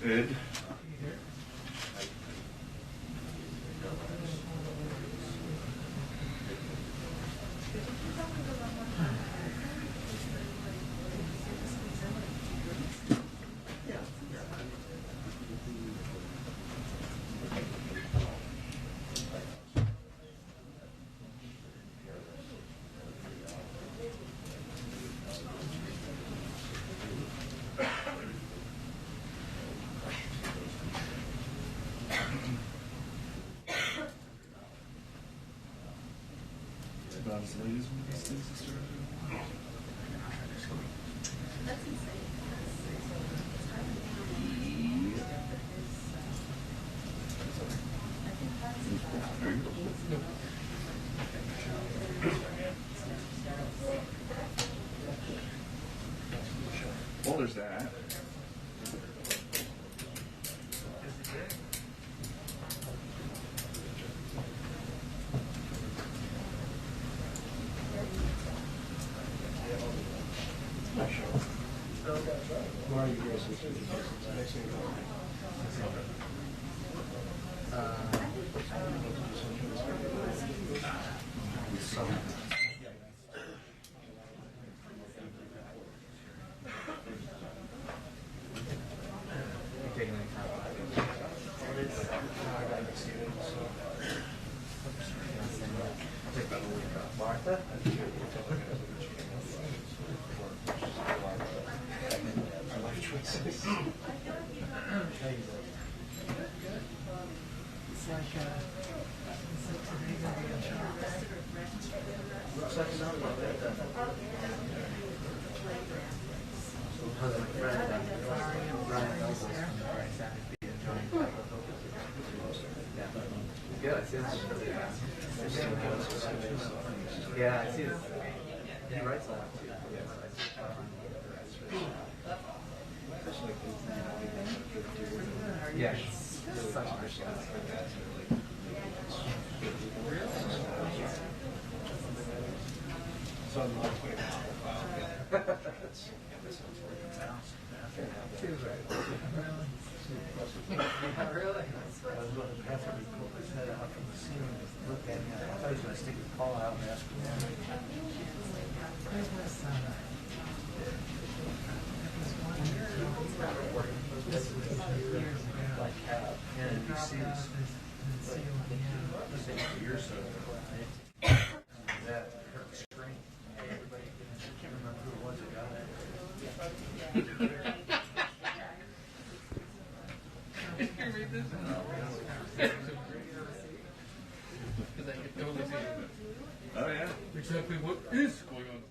Good. Ladies, one of these things to start doing. That's insane. Well, there's that. Yeah, I see this. He writes a lot too. Yeah, it's such a nice so I'm not waiting. Really? After we pulled his head out from the ceiling, looked at me. I thought he was going to stick his paw out and ask him. This was years ago. Like and he sees years ago. That hurt screen. Everybody, I can't remember who it was that got it. Can you read this? Because I can totally see it. Oh yeah. Exactly what is going on.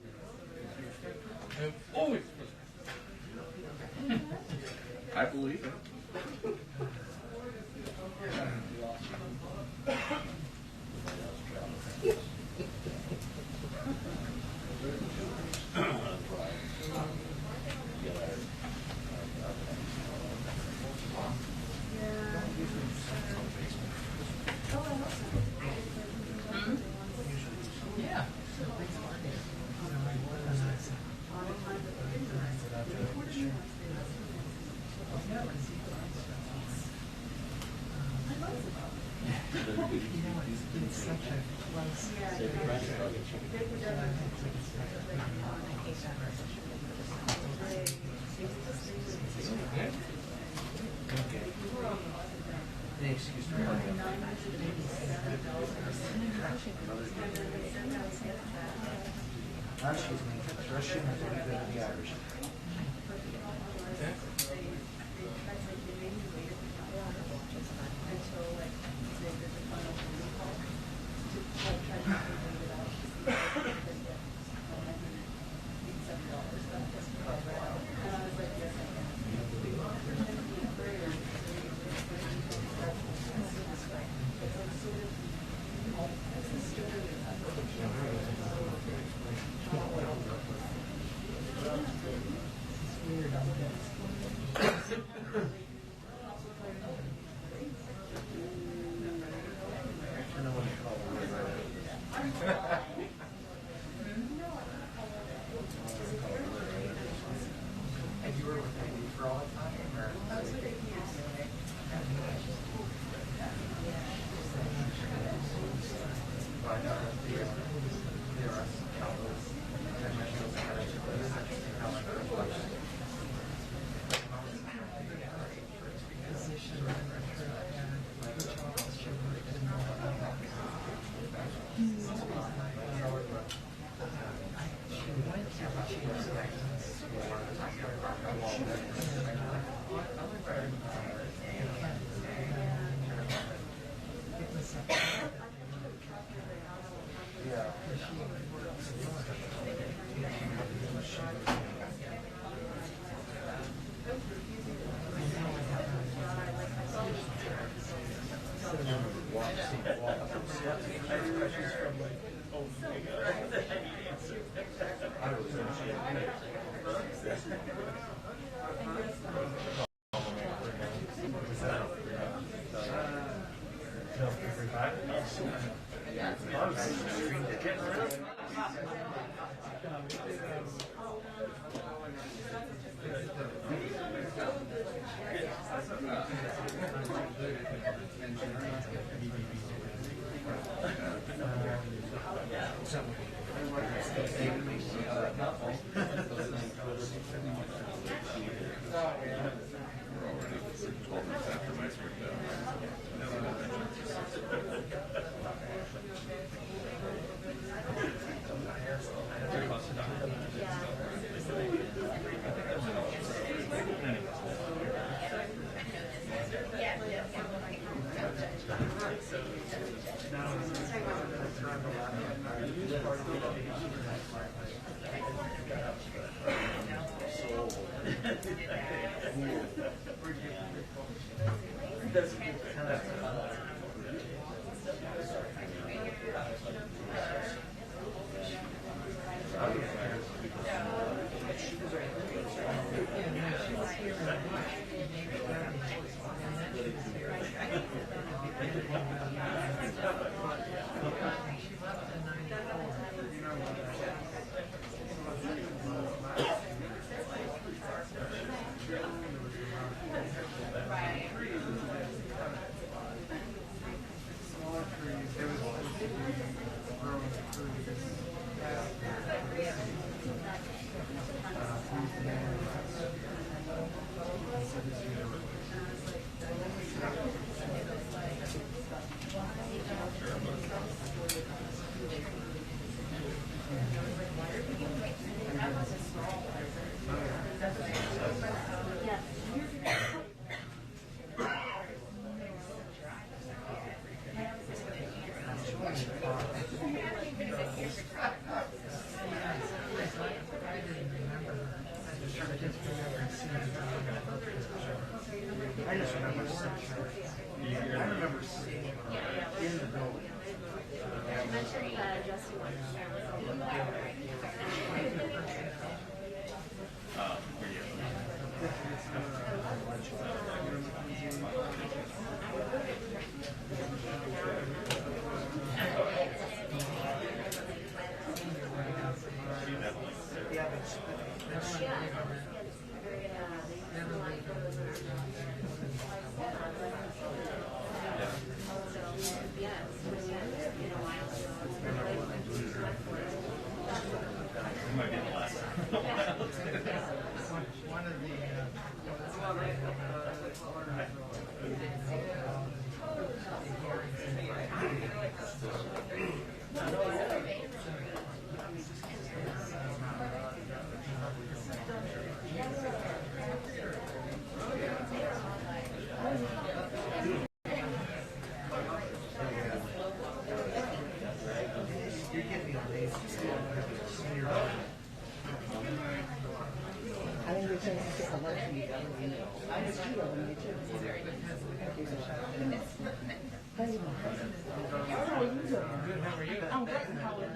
I'm always frustrated. I believe it.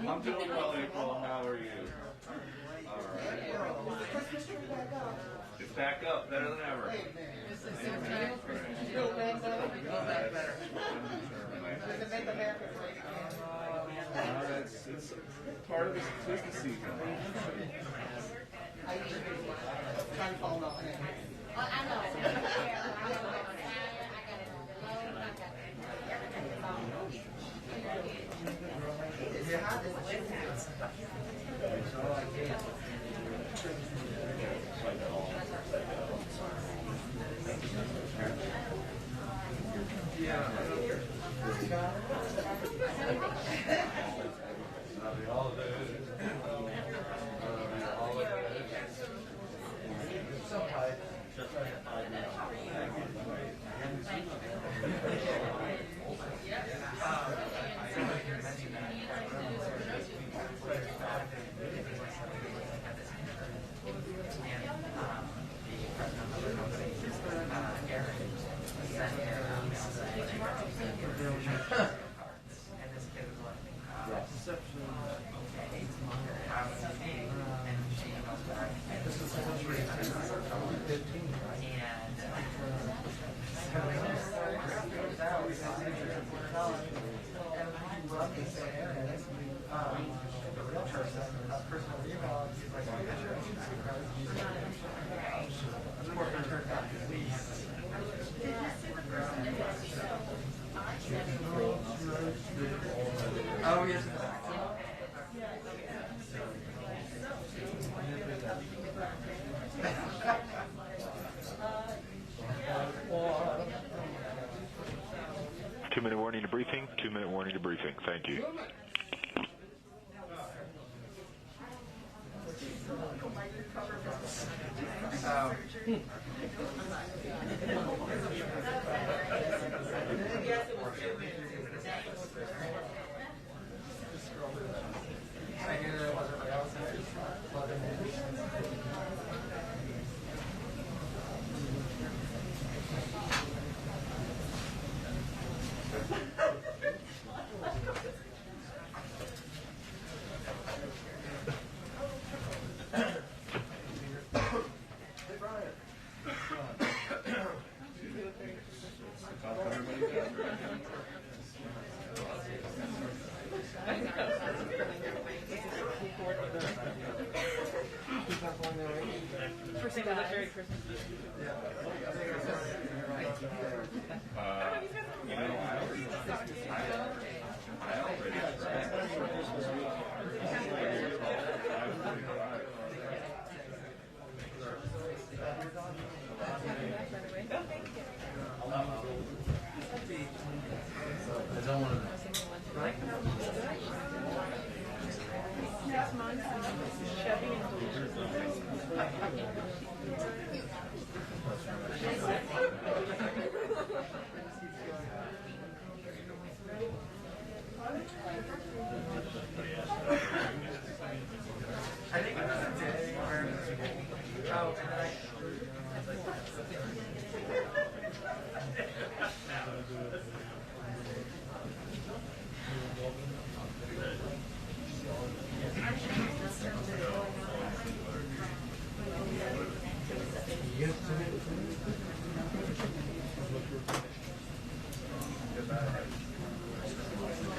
I'm doing well, April. How are you? All right. It's back up, better than ever. It's part of this business season. 2-minute warning debriefing. Thank you.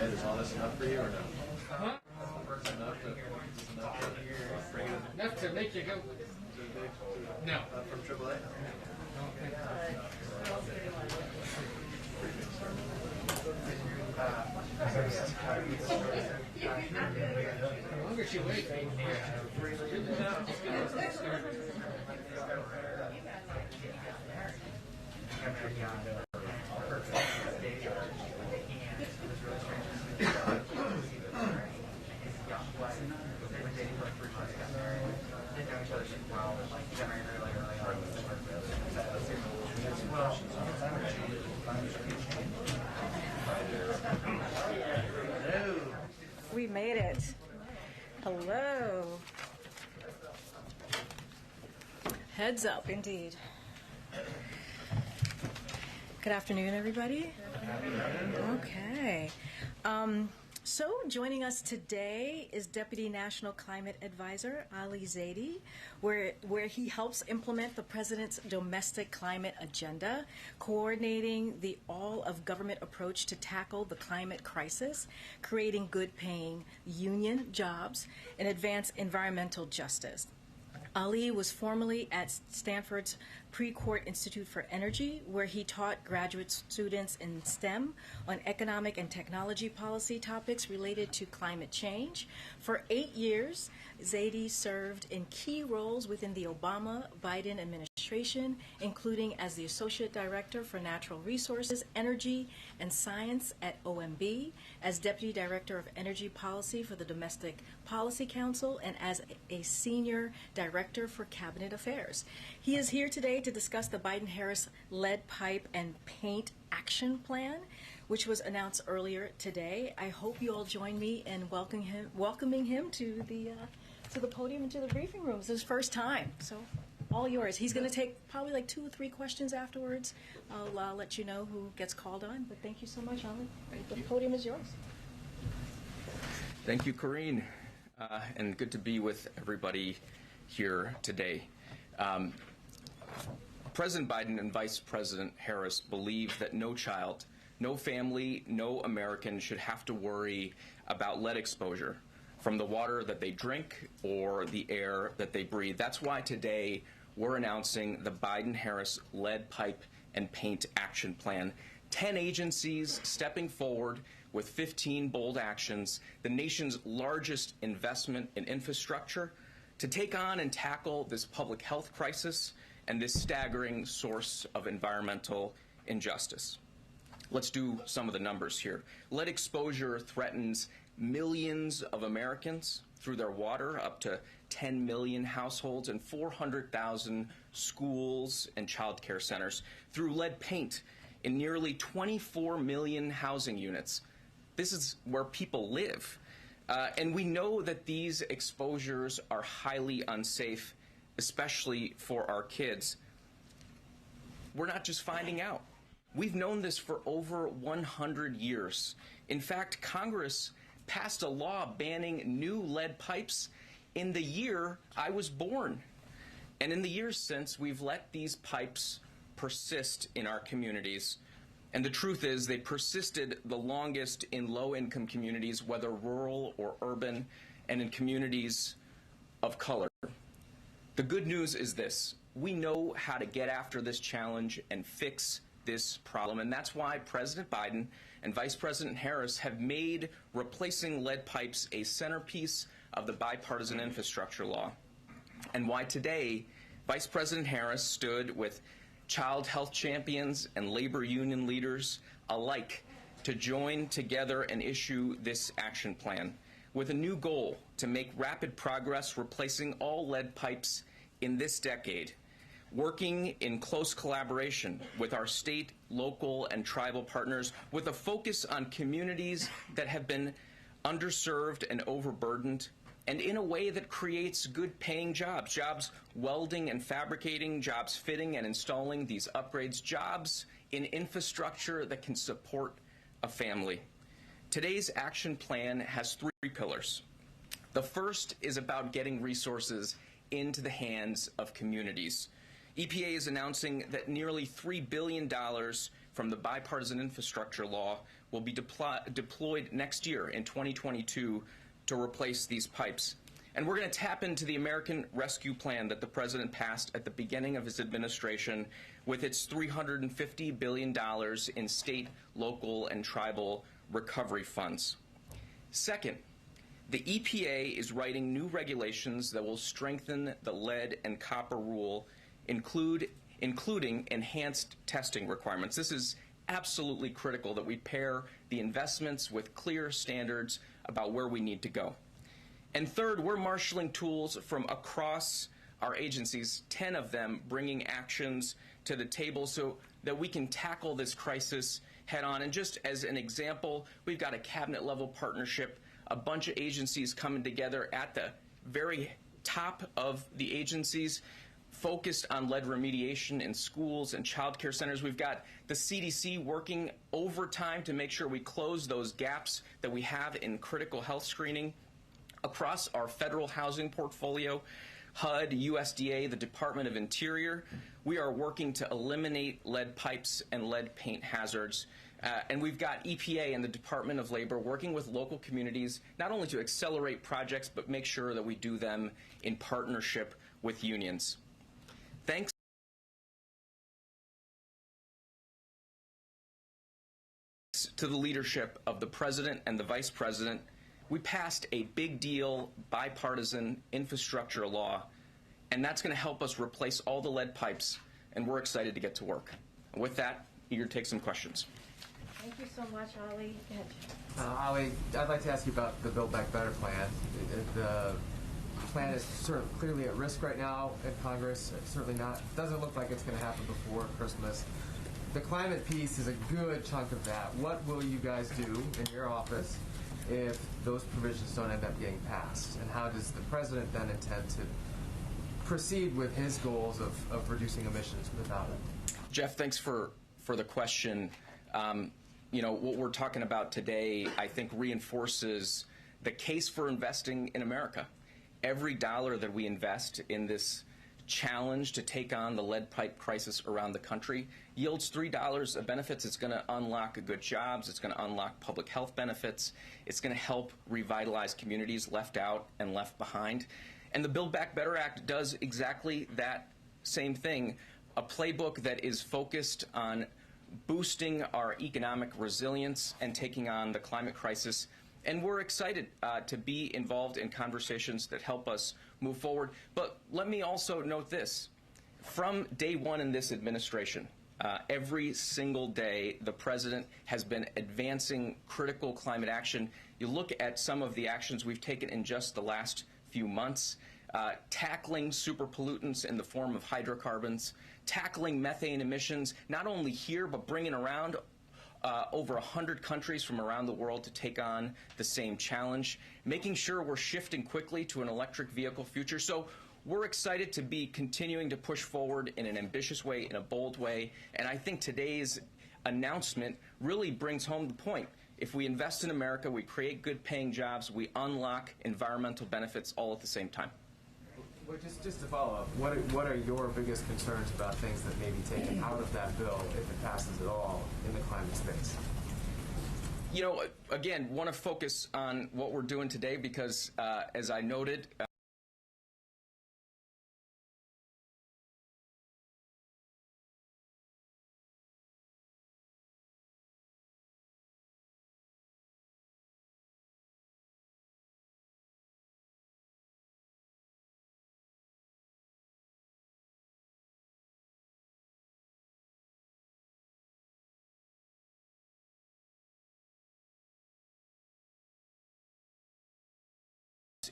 Is all this enough for you or no? Enough to make you go. No. From AAA? The longer she waits, We made it. Hello. Heads up, indeed. Good afternoon, everybody. Okay. So joining us today is Deputy National Climate Advisor Ali Zaidi, where he helps implement the President's domestic climate agenda, coordinating the all-of-government approach to tackle the climate crisis, creating good-paying union jobs, and advance environmental justice. Ali was formerly at Stanford's Precourt Institute for Energy, where he taught graduate students in STEM on economic and technology policy topics related to climate change. For 8 years, Zaidi served in key roles within the Obama-Biden administration, including as the Associate Director for Natural Resources, Energy, and Science at OMB, as Deputy Director of Energy Policy for the Domestic Policy Council, and as a Senior Director for Cabinet Affairs. He is here today to discuss the Biden-Harris lead pipe and paint action plan, which was announced earlier today. I hope you all join me in welcoming him to the podium and to the briefing room. It's his first time, so all yours. He's going to take probably like 2 or 3 questions afterwards. I'll let you know who gets called on, but thank you so much, Ali. The podium is yours. Thank you, Karine, and good to be with everybody here today. President Biden and Vice President Harris believe that no child, no family, no American should have to worry about lead exposure from the water that they drink or the air that they breathe. That's why today we're announcing the Biden-Harris lead pipe and paint action plan. 10 agencies stepping forward with 15 bold actions, the nation's largest investment in infrastructure to take on and tackle this public health crisis and this staggering source of environmental injustice. Let's do some of the numbers here. Lead exposure threatens millions of Americans through their water, up to 10 million households and 400,000 schools and child care centers. Through lead paint in nearly 24 million housing units. This is where people live. And we know that these exposures are highly unsafe, especially for our kids. We're not just finding out. We've known this for over 100 years. In fact, Congress passed a law banning new lead pipes in the year I was born. And in the years since, we've let these pipes persist in our communities. And the truth is, they persisted the longest in low-income communities, whether rural or urban, and in communities of color. The good news is this: we know how to get after this challenge and fix this problem, and that's why President Biden and Vice President Harris have made replacing lead pipes a centerpiece of the bipartisan infrastructure law, and why today Vice President Harris stood with child health champions and labor union leaders alike to join together and issue this action plan with a new goal to make rapid progress replacing all lead pipes in this decade, working in close collaboration with our state, local, and tribal partners with a focus on communities that have been underserved and overburdened, and in a way that creates good-paying jobs, jobs welding and fabricating, jobs fitting and installing these upgrades, jobs in infrastructure that can support a family. Today's action plan has three pillars. The first is about getting resources into the hands of communities. EPA is announcing that nearly $3 billion from the bipartisan infrastructure law will be deployed next year in 2022 to replace these pipes. And we're going to tap into the American Rescue Plan that the President passed at the beginning of his administration with its $350 billion in state, local, and tribal recovery funds. Second, the EPA is writing new regulations that will strengthen the lead and copper rule, including enhanced testing requirements. This is absolutely critical that we pair the investments with clear standards about where we need to go. And third, we're marshaling tools from across our agencies, 10 of them bringing actions to the table so that we can tackle this crisis head on. And just as an example, we've got a cabinet level partnership, a bunch of agencies coming together at the very top of the agencies, focused on lead remediation in schools and child care centers. We've got the CDC working overtime to make sure we close those gaps that we have in critical health screening. Across our federal housing portfolio, HUD, USDA, the Department of Interior, we are working to eliminate lead pipes and lead paint hazards. And we've got EPA and the Department of Labor working with local communities, not only to accelerate projects, but make sure that we do them in partnership with unions. Thanks to the leadership of the President and the Vice President, we passed a big deal bipartisan infrastructure law, and that's going to help us replace all the lead pipes, and we're excited to get to work. And with that, eager to take some questions. Thank you so much, Ali. Ali, I'd like to ask you about the Build Back Better plan. The plan is sort of clearly at risk right now in Congress. It certainly doesn't look like it's going to happen before Christmas. The climate piece is a good chunk of that. What will you guys do in your office if those provisions don't end up getting passed? And how does the President then intend to proceed with his goals of reducing emissions without it? Jeff, thanks for the question. You know, what we're talking about today, I think, reinforces the case for investing in America. Every dollar that we invest in this challenge to take on the lead pipe crisis around the country yields $3 of benefits. It's going to unlock good jobs. It's going to unlock public health benefits. It's going to help revitalize communities left out and left behind. And the Build Back Better Act does exactly that same thing, a playbook that is focused on boosting our economic resilience and taking on the climate crisis. And we're excited to be involved in conversations that help us move forward. But let me also note this. From day one in this administration, Every single day, the president has been advancing critical climate action. You look at some of the actions we've taken in just the last few months, tackling super pollutants in the form of hydrocarbons, tackling methane emissions, not only here, but bringing around over 100 countries from around the world to take on the same challenge, making sure we're shifting quickly to an electric vehicle future. So we're excited to be continuing to push forward in an ambitious way, in a bold way, and I think today's announcement really brings home the point. If we invest in America, we create good paying jobs, we unlock environmental benefits all at the same time. Well, just to follow up, what are your biggest concerns about things that may be taken out of that bill, if it passes at all, in the climate space? You know, again, want to focus on what we're doing today because, as I noted,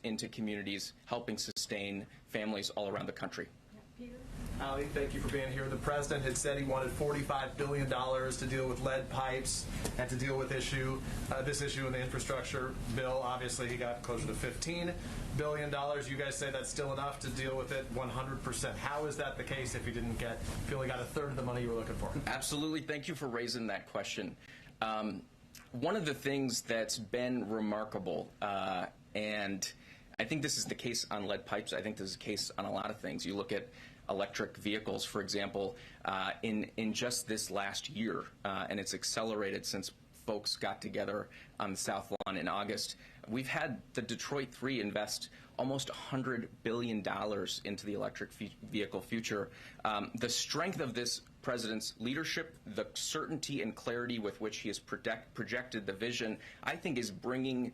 into communities, helping sustain families all around the country. Ali, thank you for being here. The president had said he wanted $45 billion to deal with lead pipes and to deal with this issue in the infrastructure bill. Obviously, he got closer to $15 billion. You guys say that's still enough to deal with it 100%. How is that the case if you only got a third of the money you were looking for? Absolutely. Thank you for raising that question. One of the things that's been remarkable, and I think this is the case on lead pipes. I think this is the case on a lot of things. You look at electric vehicles, for example, in just this last year, and it's accelerated since folks got together on the South Lawn in August. We've had the Detroit 3 invest almost $100 billion into the electric vehicle future. The strength of this president's leadership, the certainty and clarity with which he has projected the vision, I think is bringing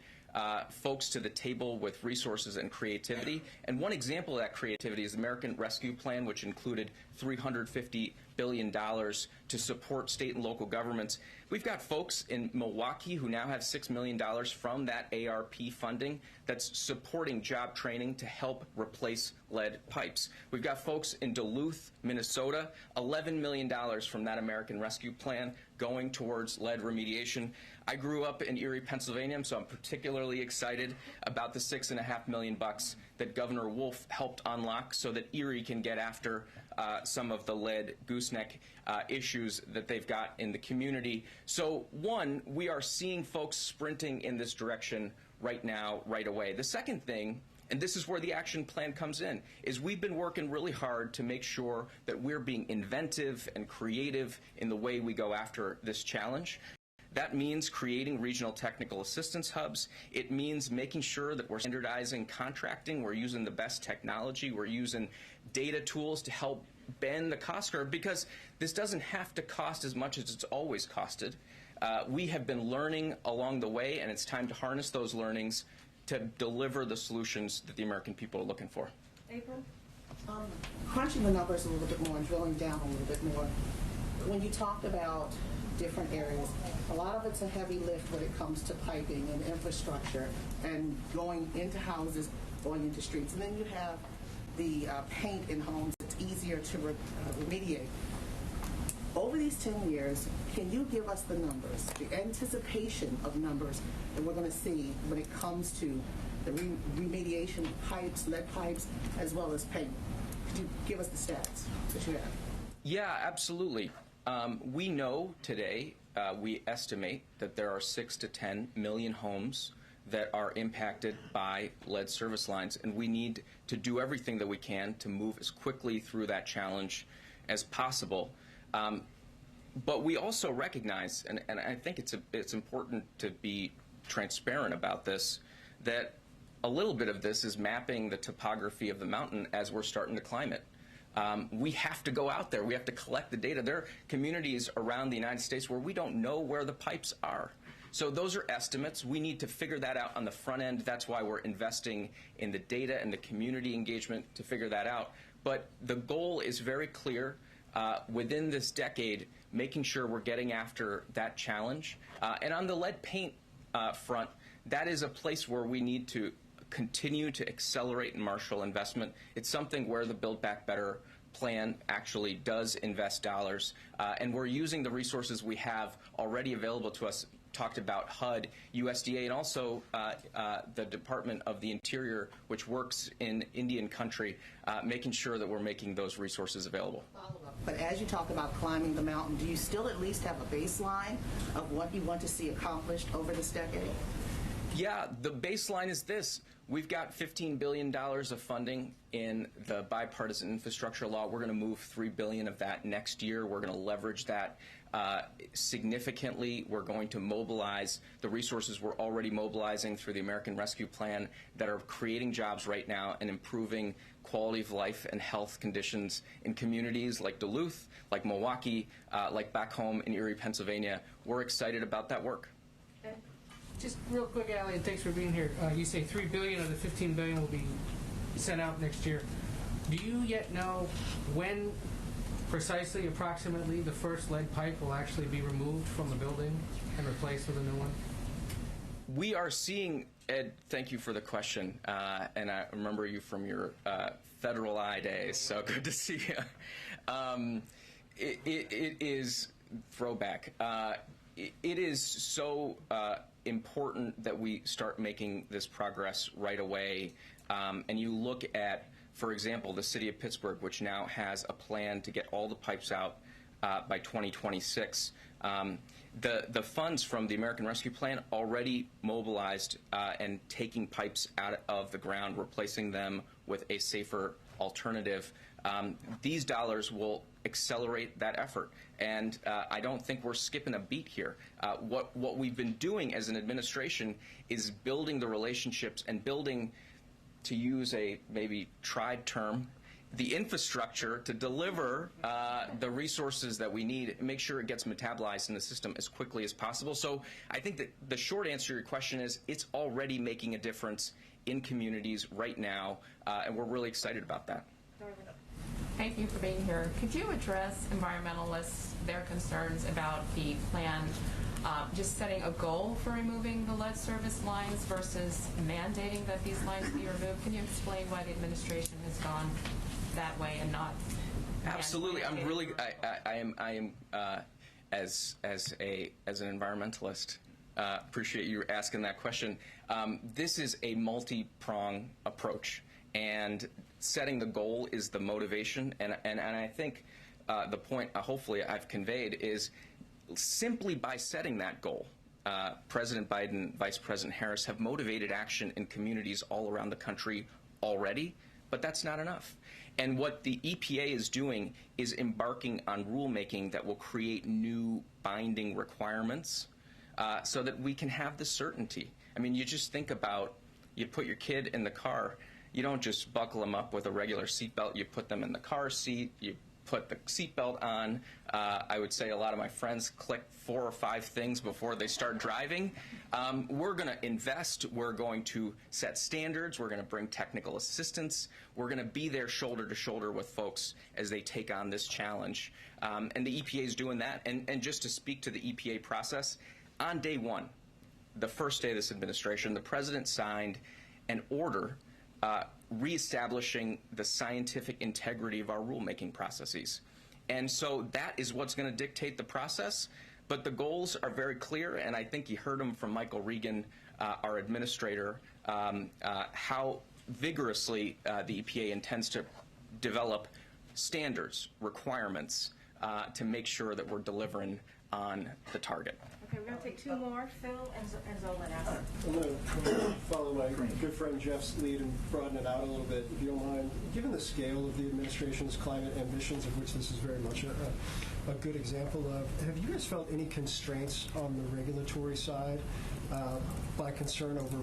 folks to the table with resources and creativity. And one example of that creativity is the American Rescue Plan, which included $350 billion to support state and local governments. We've got folks in Milwaukee who now have $6 million from that ARP funding that's supporting job training to help replace lead pipes. We've got folks in Duluth, Minnesota, $11 million from that American Rescue Plan going towards lead remediation. I grew up in Erie, Pennsylvania, so I'm particularly excited about the $6.5 million that Governor Wolf helped unlock so that Erie can get after some of the lead gooseneck issues that they've got in the community. So one, we are seeing folks sprinting in this direction right now, right away. The second thing, and this is where the action plan comes in, is we've been working really hard to make sure that we're being inventive and creative in the way we go after this challenge. That means creating regional technical assistance hubs. It means making sure that we're standardizing contracting. We're using the best technology. We're using data tools to help bend the cost curve, because this doesn't have to cost as much as it's always costed. We have been learning along the way, and it's time to harness those learnings to deliver the solutions that the American people are looking for. April? Crunching the numbers a little bit more and drilling down a little bit more. When you talk about different areas, a lot of it's a heavy lift when it comes to piping and infrastructure and going into houses, going into streets. And then you have the paint in homes. It's easier to remediate. Over these 10 years, can you give us the numbers, the anticipation of numbers that we're going to see when it comes to the remediation of pipes, lead pipes, as well as paint? Could you give us the stats that you have? Yeah, absolutely. We know today, we estimate that there are 6 to 10 million homes that are impacted by lead service lines, and we need to do everything that we can to move as quickly through that challenge as possible. But we also recognize, and I think it's important to be transparent about this, that a little bit of this is mapping the topography of the mountain as we're starting to climb it. We have to go out there. We have to collect the data. There are communities around the United States where we don't know where the pipes are. So those are estimates. We need to figure that out on the front end. That's why we're investing in the data and the community engagement to figure that out. But the goal is very clear. within this decade, making sure we're getting after that challenge. And on the lead paint front, that is a place where we need to continue to accelerate and marshal investment. It's something where the Build Back Better plan actually does invest dollars, and we're using the resources we have already available to us. Talked about HUD, USDA, and also the Department of the Interior, which works in Indian country, making sure that we're making those resources available. But as you talk about climbing the mountain, do you still at least have a baseline of what you want to see accomplished over this decade? Yeah, the baseline is this. We've got $15 billion of funding in the bipartisan infrastructure law. We're going to move $3 billion of that next year. We're going to leverage that significantly. We're going to mobilize the resources we're already mobilizing through the American Rescue Plan that are creating jobs right now and improving quality of life and health conditions in communities like Duluth, like Milwaukee, like back home in Erie, Pennsylvania. We're excited about that work. Just real quick, Allie, and thanks for being here. You say $3 billion of the $15 billion will be sent out next year. Do you yet know when precisely, approximately, the first lead pipe will actually be removed from the building and replaced with a new one? We are seeing, Ed, thank you for the question, and I remember you from your Federal Eye days, so good to see you. It is throwback. It is so important that we start making this progress right away. And you look at, for example, the city of Pittsburgh, which now has a plan to get all the pipes out by 2026. The funds from the American Rescue Plan already mobilized and taking pipes out of the ground, replacing them with a safer alternative. These dollars will accelerate that effort, and I don't think we're skipping a beat here. What we've been doing as an administration is building the relationships and building, to use a maybe tried term, the infrastructure to deliver the resources that we need and make sure it gets metabolized in the system as quickly as possible. So I think that the short answer to your question is it's already making a difference in communities right now, and we're really excited about that. Thank you for being here. Could you address environmentalists, their concerns about the plan just setting a goal for removing the lead service lines versus mandating that these lines be removed? Can you explain why the administration has gone that way and not? Absolutely. I'm really. I am as an environmentalist. Appreciate you asking that question. This is a multi-prong approach, and setting the goal is the motivation. And I think the point, hopefully, I've conveyed is simply by setting that goal, President Biden, Vice President Harris have motivated action in communities all around the country already, but that's not enough. And what the EPA is doing is embarking on rulemaking that will create new binding requirements so that we can have the certainty. I mean, you just think about, you put your kid in the car, you don't just buckle them up with a regular seatbelt, you put them in the car seat, you put the seatbelt on. I would say a lot of my friends click 4 or 5 things before they start driving. We're going to invest. We're going to set standards. We're going to bring technical assistance. We're going to be there shoulder to shoulder with folks as they take on this challenge. And the EPA is doing that. And just to speak to the EPA process, on day one, the first day of this administration, the president signed an order reestablishing the scientific integrity of our rulemaking processes. And so that is what's going to dictate the process, but the goals are very clear, and I think you heard them from Michael Regan, our administrator, how vigorously the EPA intends to develop standards, requirements, to make sure that we're delivering on the target. Okay, we're going to take 2 more, Phil and Zolan. I'm going to follow my good friend Jeff's lead and broaden it out a little bit, if you don't mind. Given the scale of the administration's climate ambitions, of which this is very much a good example of, have you guys felt any constraints on the regulatory side by concern over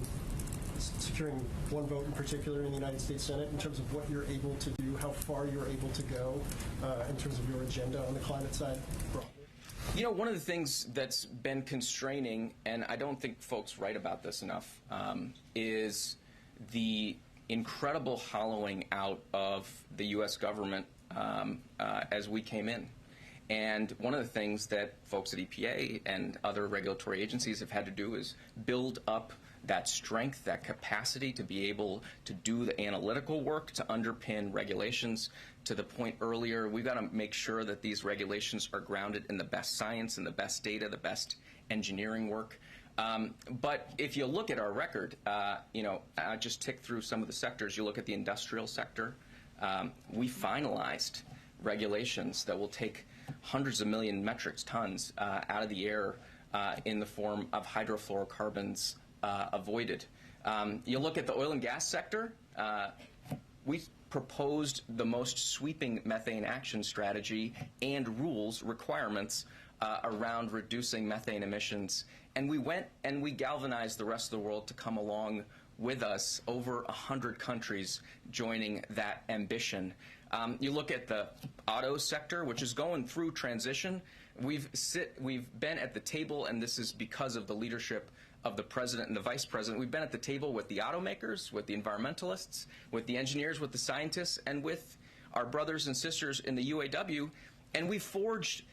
securing one vote in particular in the United States Senate in terms of what you're able to do, how far you're able to go in terms of your agenda on the climate side broadly? You know, one of the things that's been constraining, and I don't think folks write about this enough, is the incredible hollowing out of the U.S. government as we came in. And one of the things that folks at EPA and other regulatory agencies have had to do is build up that strength, that capacity to be able to do the analytical work to underpin regulations. To the point earlier, we've got to make sure that these regulations are grounded in the best science and the best data, the best engineering work. But if you look at our record, I just tick through some of the sectors. You look at the industrial sector, we finalized regulations that will take hundreds of million metric tons out of the air in the form of hydrofluorocarbons avoided. You look at the oil and gas sector, we proposed the most sweeping methane action strategy and rules requirements around reducing methane emissions. And we went and we galvanized the rest of the world to come along with us, over 100 countries joining that ambition. You look at the auto sector, which is going through transition. We've been at the table, and this is because of the leadership of the president and the vice president. We've been at the table with the automakers, with the environmentalists, with the engineers, with the scientists, and with our brothers and sisters in the UAW, and we forged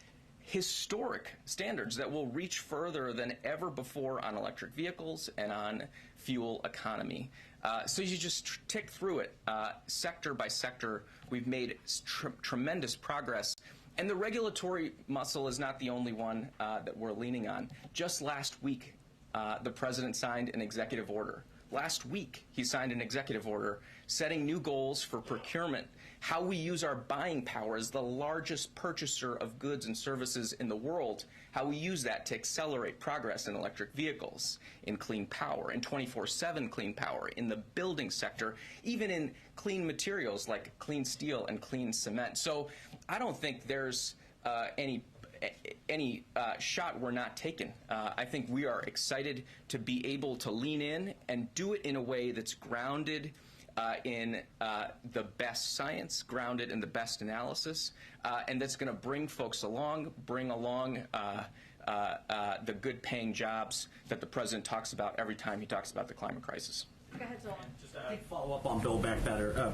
historic standards that will reach further than ever before on electric vehicles and on fuel economy. So you just tick through it, sector by sector. We've made tremendous progress. And the regulatory muscle is not the only one that we're leaning on. Just last week, the president signed an executive order. Last week, he signed an executive order setting new goals for procurement, how we use our buying power as the largest purchaser of goods and services in the world, how we use that to accelerate progress in electric vehicles, in clean power, in 24/7 clean power, in the building sector, even in clean materials like clean steel and clean cement. So I don't think there's any shot we're not taking. I think we are excited to be able to lean in and do it in a way that's grounded in the best science, grounded in the best analysis, and that's going to bring folks along, bring along the good-paying jobs that the president talks about every time he talks about the climate crisis. Go ahead, Zolan. Just a follow-up on Build Back Better.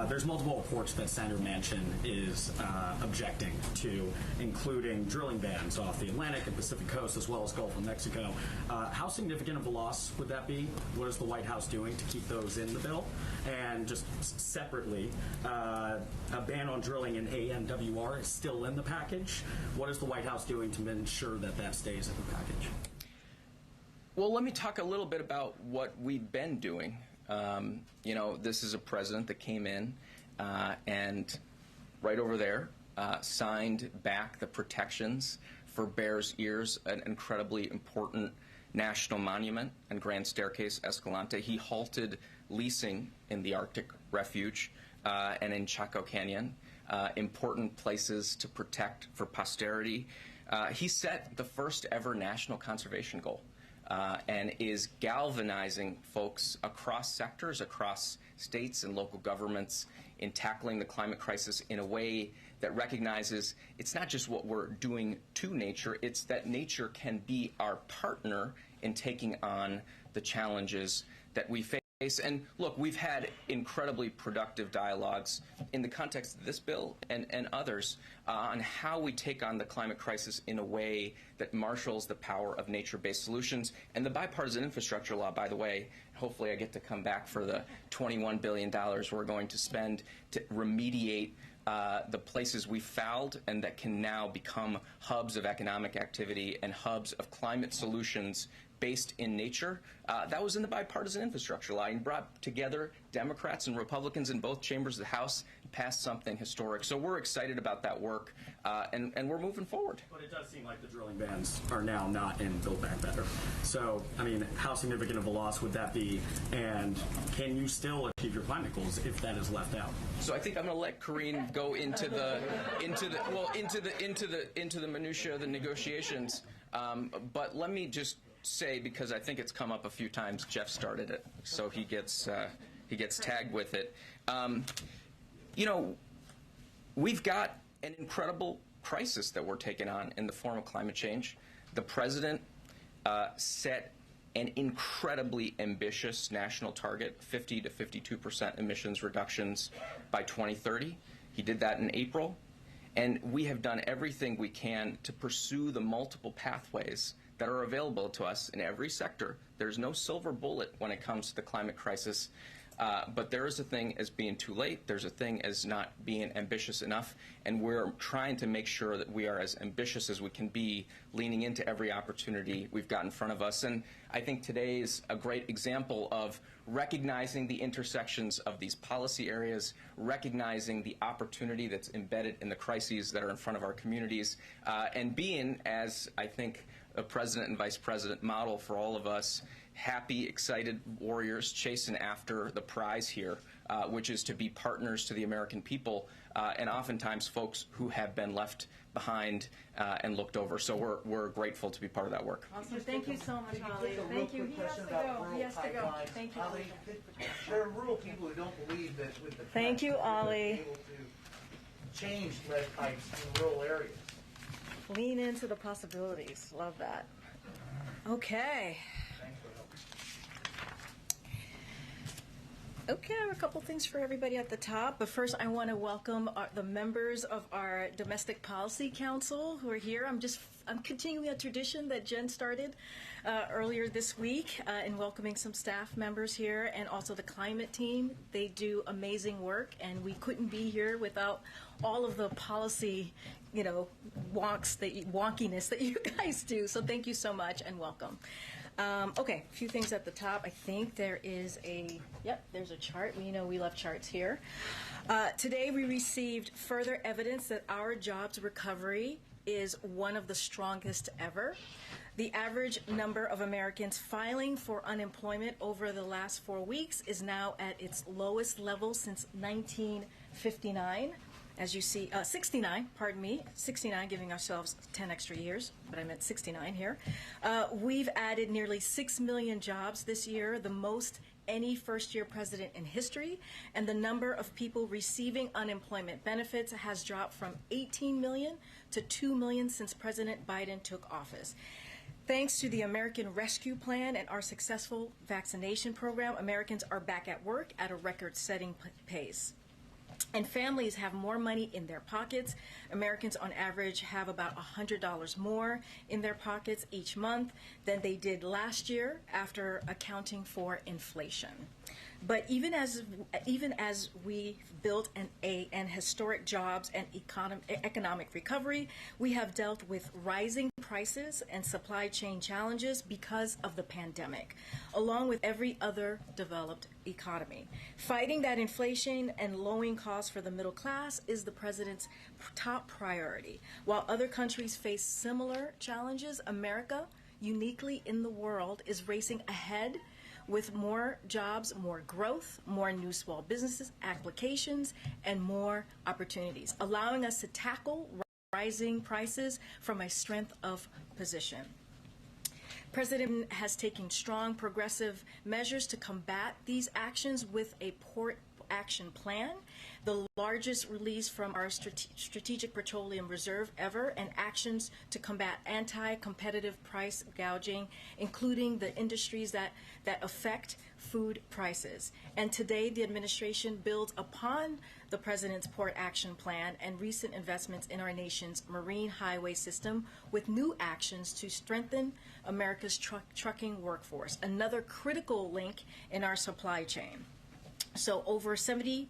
There's multiple reports that Senator Manchin is objecting to, including drilling bans off the Atlantic and Pacific coast, as well as Gulf of Mexico. How significant of a loss would that be? What is the White House doing to keep those in the bill? And just separately, a ban on drilling in ANWR is still in the package. What is the White House doing to ensure that that stays in the package? Well, let me talk a little bit about what we've been doing. This is a president that came in and right over there signed back the protections for Bears Ears, an incredibly important national monument and Grand Staircase Escalante. He halted leasing in the Arctic Refuge and in Chaco Canyon, important places to protect for posterity. He set the first ever national conservation goal. And is galvanizing folks across sectors, across states and local governments in tackling the climate crisis in a way that recognizes it's not just what we're doing to nature, it's that nature can be our partner in taking on the challenges that we face. And look, we've had incredibly productive dialogues in the context of this bill and others on how we take on the climate crisis in a way that marshals the power of nature-based solutions. And the bipartisan infrastructure law, by the way, hopefully I get to come back for the $21 billion we're going to spend to remediate the places we fouled and that can now become hubs of economic activity and hubs of climate solutions based in nature. That was in the bipartisan infrastructure law and brought together Democrats and Republicans in both chambers of the House, passed something historic. So we're excited about that work, and we're moving forward. But it does seem like the drilling bans are now not in Build Back Better. So, I mean, how significant of a loss would that be? And can you still achieve your climate goals if that is left out? So I think I'm going to let Karine go into the minutia of the negotiations. But let me just say, because I think it's come up a few times, Jeff started it, so he gets tagged with it. We've got an incredible crisis that we're taking on in the form of climate change. The president set an incredibly ambitious national target, 50 to 52% emissions reductions by 2030. He did that in April. And we have done everything we can to pursue the multiple pathways that are available to us in every sector. There's no silver bullet when it comes to the climate crisis. But there is a thing as being too late. There's a thing as not being ambitious enough. And we're trying to make sure that we are as ambitious as we can be, leaning into every opportunity we've got in front of us. And I think today is a great example of recognizing the intersections of these policy areas, recognizing the opportunity that's embedded in the crises that are in front of our communities, and being, as I think a president and vice president model for all of us, happy, excited warriors chasing after the prize here, which is to be partners to the American people, and oftentimes folks who have been left behind and looked over. So we're grateful to be part of that work. Awesome. Thank you so much, Holly. Thank you. He has to go. He has to go. Thank you. There are rural people who don't believe that with the Thank you, Ollie. able to change lead pipes in rural areas. Lean into the possibilities. Love that. Okay. Okay, I have a couple things for everybody at the top, but first I want to welcome the members of our Domestic Policy Council who are here. I'm continuing a tradition that Jen started earlier this week in welcoming some staff members here, and also the climate team. They do amazing work, and we couldn't be here without all of the policy, wonkiness that you guys do. So thank you so much and welcome. Okay, a few things at the top. I think there is there's a chart. We love charts here. Today we received further evidence that our jobs recovery is one of the strongest ever. The average number of Americans filing for unemployment over the last 4 weeks is now at its lowest level since 1959. As you see, 69, pardon me, 69, giving ourselves 10 extra years, but I meant 69 here. We've added nearly 6 million jobs this year, the most any first-year president in history, and the number of people receiving unemployment benefits has dropped from 18 million to 2 million since President Biden took office. Thanks to the American Rescue Plan and our successful vaccination program, Americans are back at work at a record-setting pace. And families have more money in their pockets. Americans on average have about $100 more in their pockets each month than they did last year after accounting for inflation. But even as we built an historic jobs and economic recovery, we have dealt with rising prices and supply chain challenges because of the pandemic, along with every other developed economy. Fighting that inflation and lowering costs for the middle class is the president's top priority. While other countries face similar challenges, America, uniquely in the world, is racing ahead with more jobs, more growth, more new small businesses, applications, and more opportunities, allowing us to tackle rising prices from a strength of position. President has taken strong progressive measures to combat these actions with a port action plan, the largest release from our Strategic Petroleum Reserve ever, and actions to combat anti-competitive price gouging, including the industries that affect food prices. And today, the administration builds upon the President's Port Action Plan and recent investments in our nation's marine highway system with new actions to strengthen America's trucking workforce, another critical link in our supply chain. So over 70%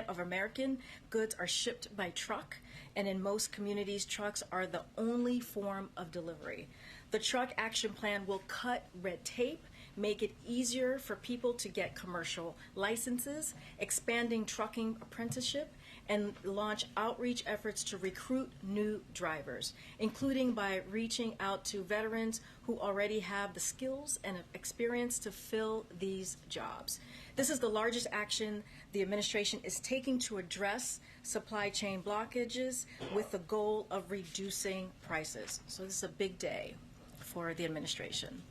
of American goods are shipped by truck, and in most communities, trucks are the only form of delivery. The Truck Action Plan will cut red tape, make it easier for people to get commercial licenses, expanding trucking apprenticeship, and launch outreach efforts to recruit new drivers, including by reaching out to veterans who already have the skills and experience to fill these jobs. This is the largest action the administration is taking to address supply chain blockages with the goal of reducing prices. So this is a big day for the administration.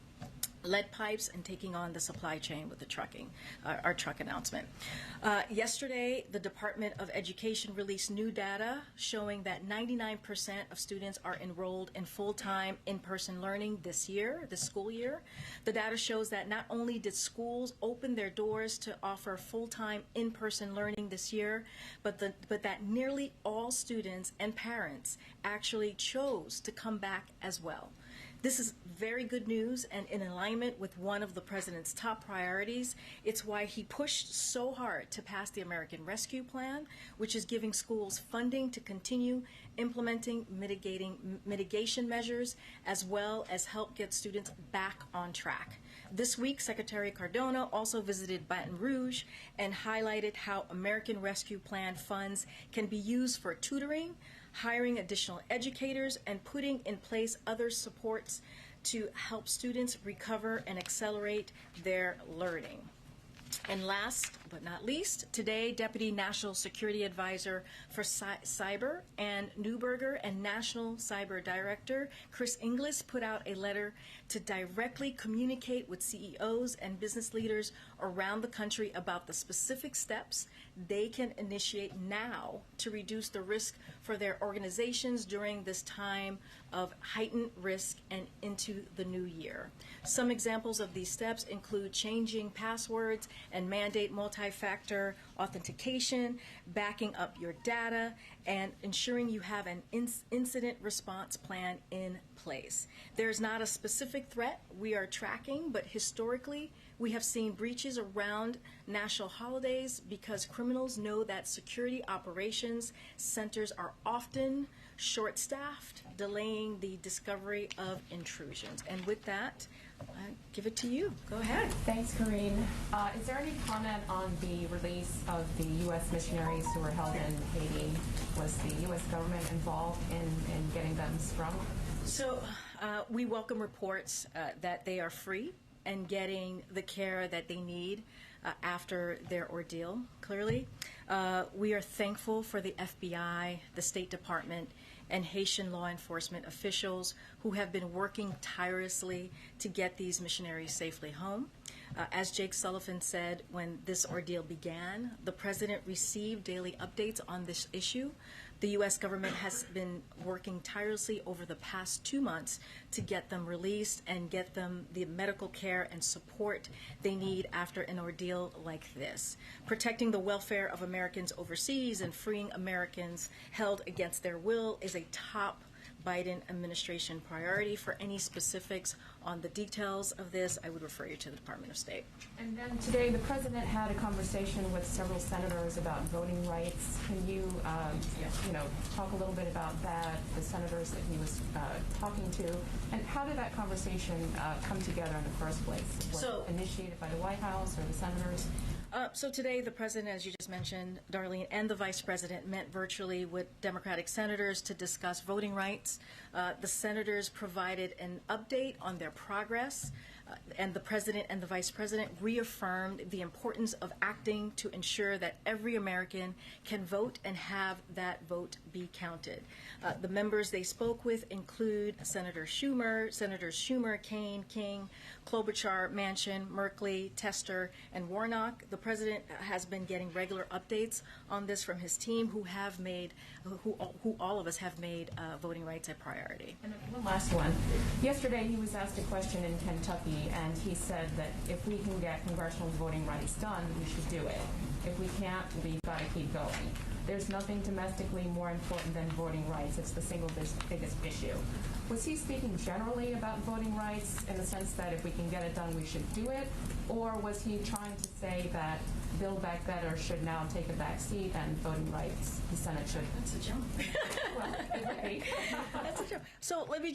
lead pipes and taking on the supply chain with the trucking, our truck announcement. Yesterday, the Department of Education released new data showing that 99% of students are enrolled in full-time in-person learning this school year. The data shows that not only did schools open their doors to offer full-time in-person learning this year, but that nearly all students and parents actually chose to come back as well. This is very good news and in alignment with one of the president's top priorities. It's why he pushed so hard to pass the American Rescue Plan, which is giving schools funding to continue implementing mitigation measures, as well as help get students back on track. This week, Secretary Cardona also visited Baton Rouge and highlighted how American Rescue Plan funds can be used for tutoring, hiring additional educators, and putting in place other supports to help students recover and accelerate their learning. And last but not least, today, Deputy National Security Advisor for Cyber Ann Neuberger and National Cyber Director Chris Inglis put out a letter to directly communicate with CEOs and business leaders around the country about the specific steps they can initiate now to reduce the risk for their organizations during this time of heightened risk and into the new year. Some examples of these steps include changing passwords and mandate multi-factor authentication, backing up your data, and ensuring you have an incident response plan in place. There's not a specific threat we are tracking, but historically, we have seen breaches around national holidays because criminals know that security operations centers are often short-staffed, delaying the discovery of intrusions. And with that, I give it to you. Go ahead. Thanks, Karine. Is there any comment on the release of the U.S. missionaries who were held in Haiti? Was the U.S. government involved in getting them sprung? So we welcome reports that they are free and getting the care that they need after their ordeal, clearly. We are thankful for the FBI, the State Department, and Haitian law enforcement officials who have been working tirelessly to get these missionaries safely home. As Jake Sullivan said when this ordeal began, the president received daily updates on this issue. The U.S. government has been working tirelessly over the past 2 months to get them released and get them the medical care and support they need after an ordeal like this. Protecting the welfare of Americans overseas and freeing Americans held against their will is a top Biden administration priority. For any specifics on the details of this, I would refer you to the Department of State. And then today, the president had a conversation with several senators about voting rights. Can you, talk a little bit about that, the senators that he was talking to, and how did that conversation come together in the first place? Was it initiated by the White House or the senators? So today, the president, as you just mentioned, Darlene, and the vice president met virtually with Democratic senators to discuss voting rights. The senators provided an update on their progress, and the president and the vice president reaffirmed the importance of acting to ensure that every American can vote and have that vote be counted. The members they spoke with include Senators Schumer, Kaine, King, Klobuchar, Manchin, Merkley, Tester, and Warnock. The president has been getting regular updates on this from his team, who all of us have made voting rights a priority. And one last one. Yesterday, he was asked a question in Kentucky, and he said that if we can get congressional voting rights done, we should do it. If we can't, we've got to keep going. There's nothing domestically more important than voting rights. It's the single biggest issue. Was he speaking generally about voting rights in the sense that if we can get it done, we should do it? Or was he trying to say that Build Back Better should now take a back seat and voting rights, the Senate should? That's a jump. Well, it would be. That's a jump. So let me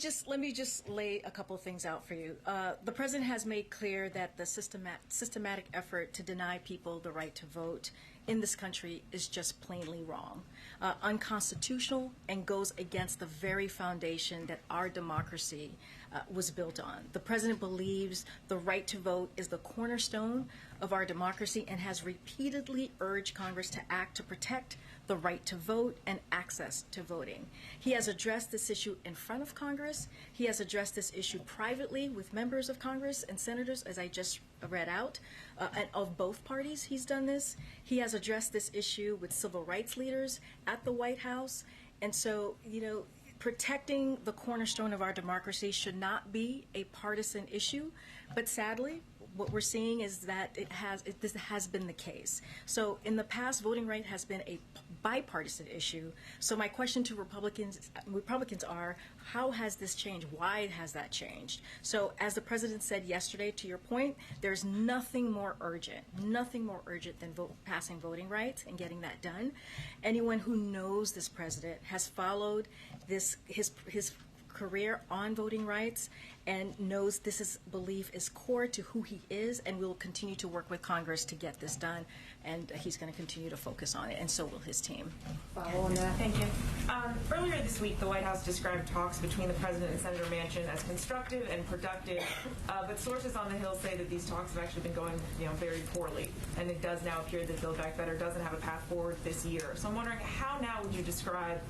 just lay a couple of things out for you. The president has made clear that the systematic effort to deny people the right to vote in this country is just plainly wrong, unconstitutional, and goes against the very foundation that our democracy was built on. The president believes the right to vote is the cornerstone of our democracy and has repeatedly urged Congress to act to protect the right to vote and access to voting. He has addressed this issue in front of Congress. He has addressed this issue privately with members of Congress and senators, as I just read out, and of both parties he's done this. He has addressed this issue with civil rights leaders at the White House. And so, protecting the cornerstone of our democracy should not be a partisan issue, but sadly, what we're seeing is that this has been the case. So in the past, voting right has been a bipartisan issue. So my question to Republicans are, how has this changed? Why has that changed? So as the president said yesterday, to your point, there's nothing more urgent than passing voting rights and getting that done. Anyone who knows this president has followed his career on voting rights and knows belief is core to who he is, and will continue to work with Congress to get this done, and he's going to continue to focus on it, and so will his team. Follow on that. Thank you. Earlier this week, the White House described talks between the President and Senator Manchin as constructive and productive, but sources on the Hill say that these talks have actually been going very poorly, and it does now appear that Build Back Better doesn't have a path forward this year. So I'm wondering, how now would you describe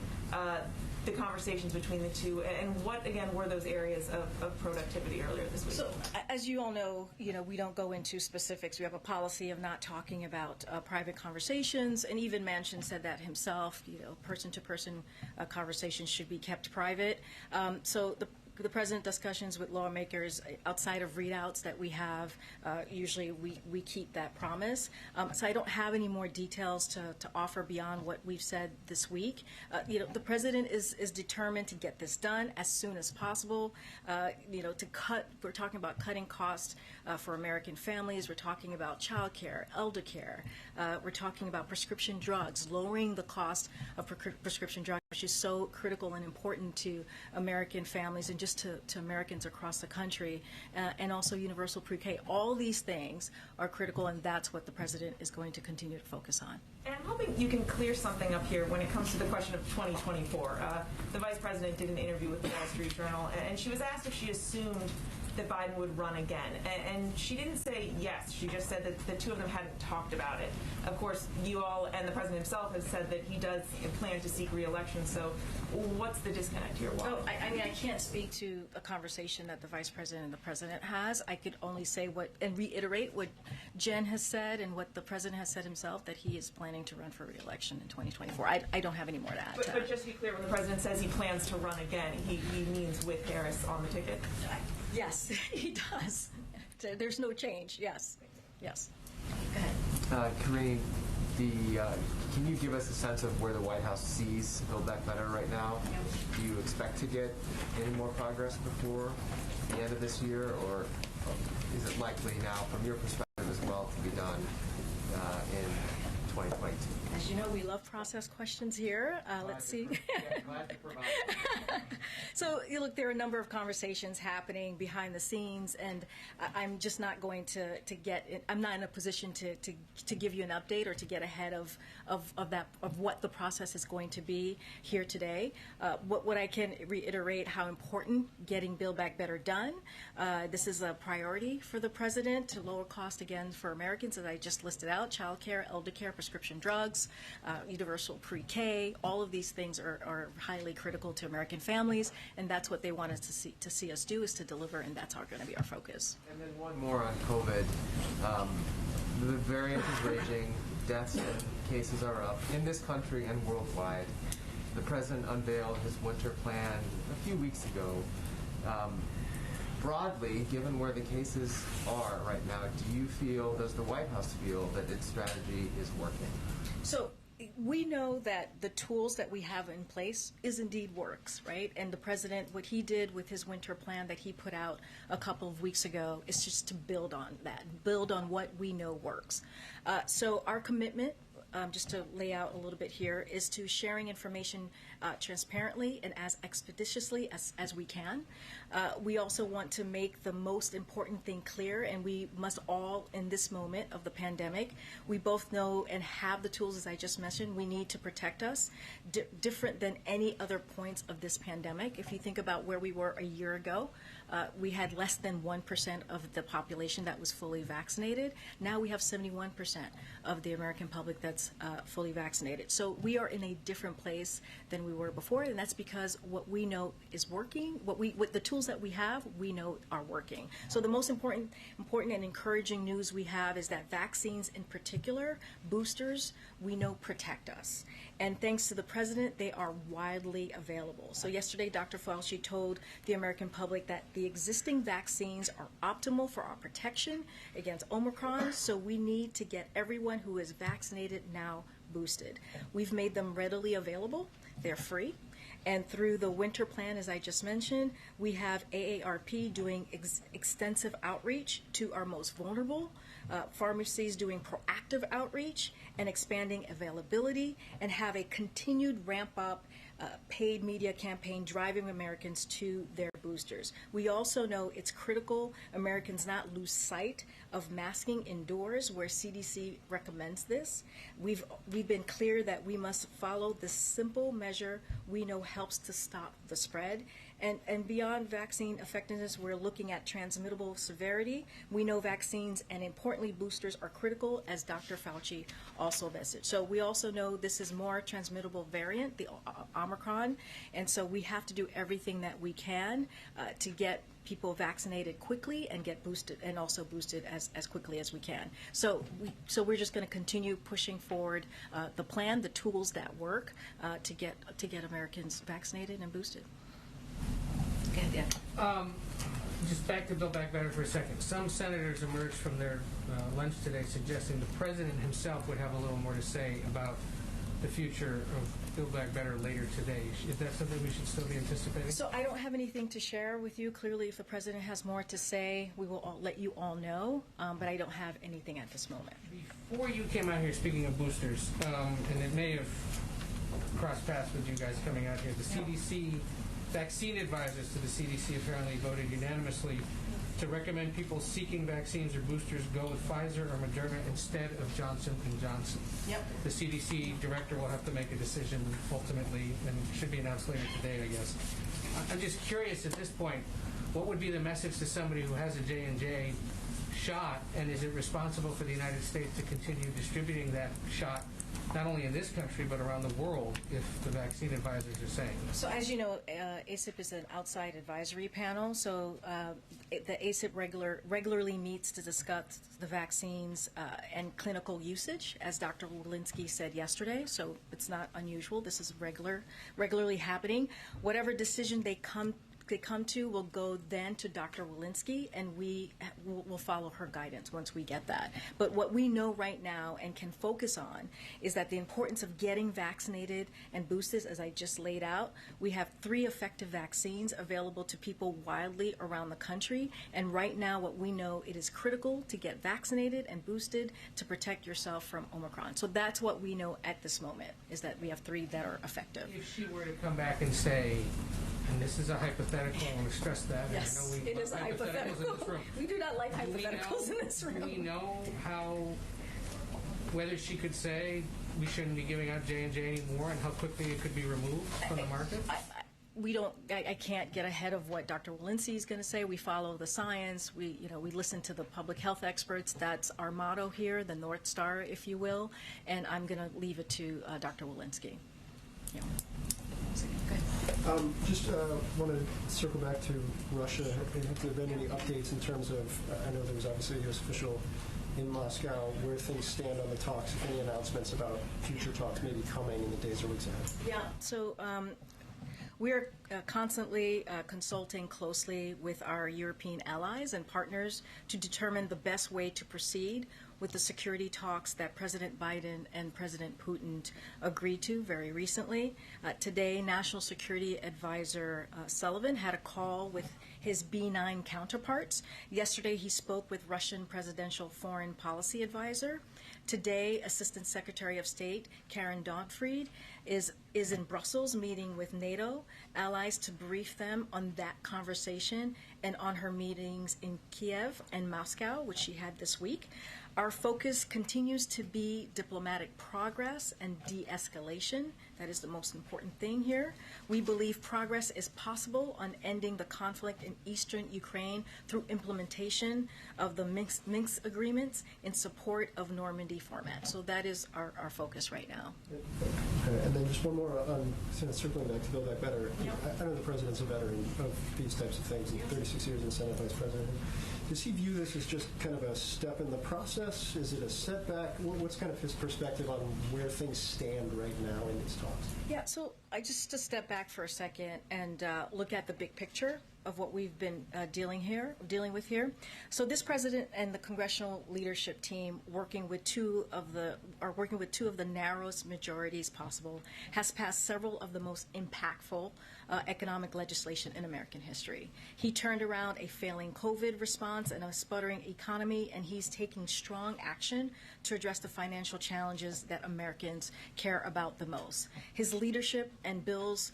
the conversations between the two, and what, again, were those areas of productivity earlier this week? So, as you all know, we don't go into specifics. We have a policy of not talking about private conversations, and even Manchin said that himself. Person-to-person conversations should be kept private. So the president discussions with lawmakers outside of readouts that we have, usually we keep that promise. So I don't have any more details to offer beyond what we've said this week. The president is determined to get this done as soon as possible. We're talking about cutting costs for American families. We're talking about child care, elder care. We're talking about prescription drugs, lowering the cost of prescription drugs, which is so critical and important to American families and just to Americans across the country, and also universal pre-K. All these things are critical, and that's what the president is going to continue to focus on. And I'm hoping you can clear something up here when it comes to the question of 2024. The vice president did an interview with the Wall Street Journal, and she was asked if she assumed that Biden would run again. And she didn't say yes. She just said that the two of them hadn't talked about it. Of course, you all and the president himself have said that he does plan to seek re-election. So what's the disconnect here? Why? I can't speak to a conversation that the vice president and the president has. I could only say and reiterate what Jen has said and what the president has said himself, that he is planning to run for re-election in 2024. I don't have any more to add. But just to be clear, when the president says he plans to run again, he means with Harris on the ticket? Yes, he does. There's no change. Yes. Go ahead. Karine, can you give us a sense of where the White House sees Build Back Better right now? Do you expect to get any more progress before the end of this year, or is it likely now, from your perspective as well, to be done in 2022? As you know, we love process questions here. Let's see. Glad to provide. So, look, there are a number of conversations happening behind the scenes, and I'm just not going to get. I'm not in a position to give you an update or to get ahead of what the process is going to be here today. What I can reiterate how important getting Build Back Better done. This is a priority for the president to lower cost again for Americans, as I just listed out: child care, elder care, prescription drugs, universal pre-K. All of these things are highly critical to American families, and that's what they want us to see us do, is to deliver, and that's going to be our focus. And then one more on COVID. The variant is raging. Deaths and cases are up in this country and worldwide. The president unveiled his winter plan a few weeks ago. Broadly, given where the cases are right now, does the White House feel that its strategy is working? So we know that the tools that we have in place indeed works, right? And the president, what he did with his winter plan that he put out a couple of weeks ago is just to build on that, build on what we know works. So our commitment, just to lay out a little bit here, is to sharing information transparently and as expeditiously as we can. We also want to make the most important thing clear, and we must all, in this moment of the pandemic, we both know and have the tools, as I just mentioned, we need to protect us, different than any other points of this pandemic. If you think about where we were a year ago, we had less than 1% of the population that was fully vaccinated. Now we have 71% of the American public that's fully vaccinated. So we are in a different place than we were before, and that's because what we know is working, what the tools that we have, we know are working. So the most important and encouraging news we have is that vaccines in particular, boosters, we know protect us. And thanks to the president, they are widely available. So yesterday, Dr. Fauci told the American public that the existing vaccines are optimal for our protection against Omicron, so we need to get everyone who is vaccinated now boosted. We've made them readily available. They're free. And through the winter plan, as I just mentioned, we have AARP doing extensive outreach to our most vulnerable, pharmacies doing proactive outreach and expanding availability, and have a continued ramp up paid media campaign driving Americans to their boosters. We also know it's critical Americans not lose sight of masking indoors where CDC recommends this. We've been clear that we must follow this simple measure we know helps to stop the spread. And beyond vaccine effectiveness, we're looking at transmittable severity. We know vaccines and importantly boosters are critical, as Dr. Fauci also messaged. So we also know this is more transmittable variant, the Omicron, and so we have to do everything that we can to get people vaccinated quickly and get boosted, and also boosted as quickly as we can. So we're just going to continue pushing forward the plan, the tools that work to get Americans vaccinated and boosted. Okay, yeah. Just back to Build Back Better for a second. Some senators emerged from their lunch today suggesting the president himself would have a little more to say about the future of Build Back Better later today. Is that something we should still be anticipating? So I don't have anything to share with you. Clearly, if the president has more to say, we will let you all know, but I don't have anything at this moment. Before you came out here, speaking of boosters, and it may have crossed paths with you guys coming out here, the CDC, vaccine advisors to the CDC apparently voted unanimously to recommend people seeking vaccines or boosters go with Pfizer or Moderna instead of Johnson & Johnson. Yep. The CDC director will have to make a decision ultimately, and should be announced later today, I guess. I'm just curious at this point, what would be the message to somebody who has a J&J shot, and is it responsible for the United States to continue distributing that shot not only in this country but around the world if the vaccine advisors are saying? So as you know, ACIP is an outside advisory panel, so the ACIP regularly meets to discuss the vaccines and clinical usage, as Dr. Walensky said yesterday, so it's not unusual. This is regularly happening. Whatever decision they come to will go then to Dr. Walensky, and we will follow her guidance once we get that. But what we know right now and can focus on is that the importance of getting vaccinated and boosted, as I just laid out, we have 3 effective vaccines available to people widely around the country, and right now what we know, it is critical to get vaccinated and boosted to protect yourself from Omicron. So that's what we know at this moment, is that we have 3 that are effective. If she were to come back and say, and this is a hypothetical, I want to stress that. Yes, I know it is a hypothetical. In this room. We do not like hypotheticals in this room. Do we know whether she could say we shouldn't be giving out J&J anymore, and how quickly it could be removed from the market? I can't get ahead of what Dr. Walensky is going to say. We follow the science. We listen to the public health experts. That's our motto here, the North Star, if you will. And I'm going to leave it to Dr. Walensky. Yeah. Just want to circle back to Russia. Have there been any updates in terms of, I know there was obviously a U.S. official in Moscow, where things stand on the talks, any announcements about future talks maybe coming in the days or weeks ahead? Yeah, so we're constantly consulting closely with our European allies and partners to determine the best way to proceed with the security talks that President Biden and President Putin agreed to very recently. Today, National Security Advisor Sullivan had a call with his B9 counterparts. Yesterday, he spoke with Russian Presidential Foreign Policy Advisor. Today, Assistant Secretary of State Karen Donfried is in Brussels meeting with NATO allies to brief them on that conversation and on her meetings in Kiev and Moscow, which she had this week. Our focus continues to be diplomatic progress and de-escalation. That is the most important thing here. We believe progress is possible on ending the conflict in eastern Ukraine through implementation of the Minsk agreements in support of Normandy format. So that is our focus right now. Okay, and then just one more on circling back to Build Back Better. Yep. I know the president's a veteran of these types of things, 36 years in Senate Vice President. Does he view this as just kind of a step in the process? Is it a setback? What's kind of his perspective on where things stand right now in these talks? Yeah, so I just to step back for a second and look at the big picture of what we've been dealing with here. So this president and the congressional leadership team, working with two of the narrowest majorities possible, has passed several of the most impactful economic legislation in American history. He turned around a failing COVID response and a sputtering economy, and he's taking strong action to address the financial challenges that Americans care about the most. His leadership and bills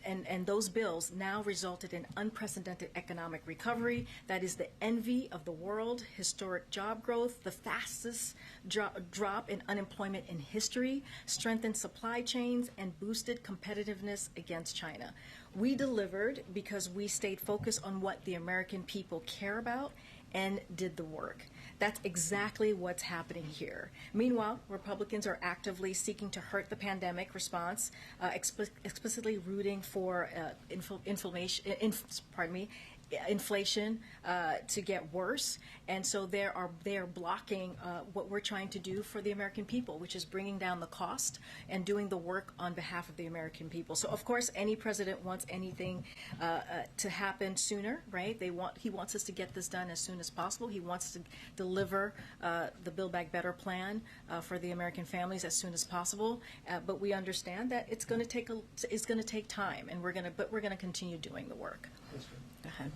and those bills now resulted in unprecedented economic recovery that is the envy of the world, historic job growth, the fastest drop in unemployment in history, strengthened supply chains, and boosted competitiveness against China. We delivered because we stayed focused on what the American people care about and did the work. That's exactly what's happening here. Meanwhile, Republicans are actively seeking to hurt the pandemic response, explicitly rooting for inflation to get worse, and so they are blocking what we're trying to do for the American people, which is bringing down the cost and doing the work on behalf of the American people. So of course, any president wants anything to happen sooner, right? He wants us to get this done as soon as possible. He wants to deliver the Build Back Better plan for the American families as soon as possible. But we understand that it's going to take time, and we're going to continue doing the work. Go ahead.